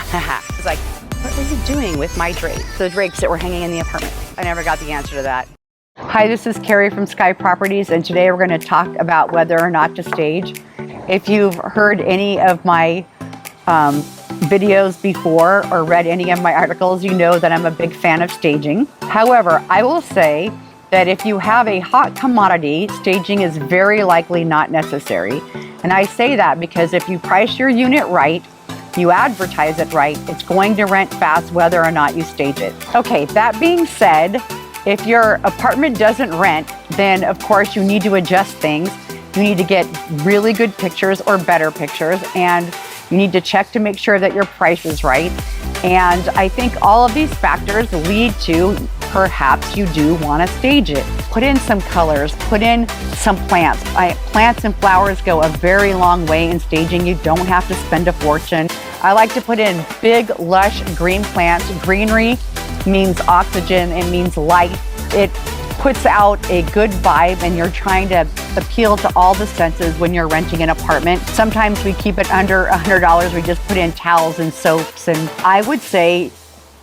It's like, what were you doing with my drapes? The drapes that were hanging in the apartment. I never got the answer to that. Hi, this is Kari from Sky Properties, and today we're going to talk about whether or not to stage. If you've heard any of my videos before or read any of my articles, you know that I'm a big fan of staging. However, I will say that if you have a hot commodity, staging is very likely not necessary. And I say that because if you price your unit right, you advertise it right, it's going to rent fast whether or not you stage it. Okay, that being said, if your apartment doesn't rent, then of course you need to adjust things. You need to get really good pictures or better pictures, and you need to check to make sure that your price is right. And I think all of these factors lead to perhaps you do want to stage it. Put in some colors, put in some plants. Plants and flowers go a very long way in staging. You don't have to spend a fortune. I like to put in big, lush green plants. Greenery means oxygen, it means life. It puts out a good vibe, and you're trying to appeal to all the senses when you're renting an apartment. Sometimes we keep it under $100. We just put in towels and soaps. And I would say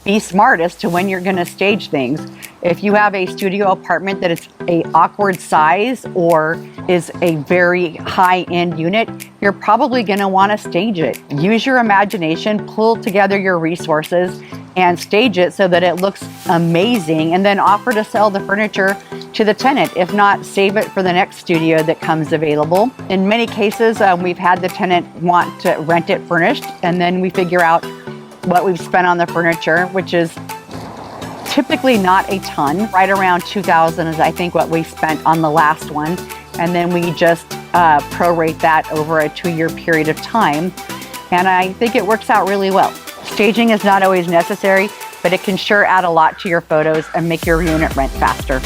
be smart as to when you're going to stage things. If you have a studio apartment that is a awkward size or is a very high-end unit, you're probably going to want to stage it. Use your imagination, pull together your resources, and stage it so that it looks amazing, and then offer to sell the furniture to the tenant. If not, save it for the next studio that comes available. In many cases, we've had the tenant want to rent it furnished, and then we figure out what we've spent on the furniture, which is typically not a ton. Right around $2,000 is I think what we spent on the last one. And then we just prorate that over a 2-year period of time. And I think it works out really well. Staging is not always necessary, but it can sure add a lot to your photos and make your unit rent faster.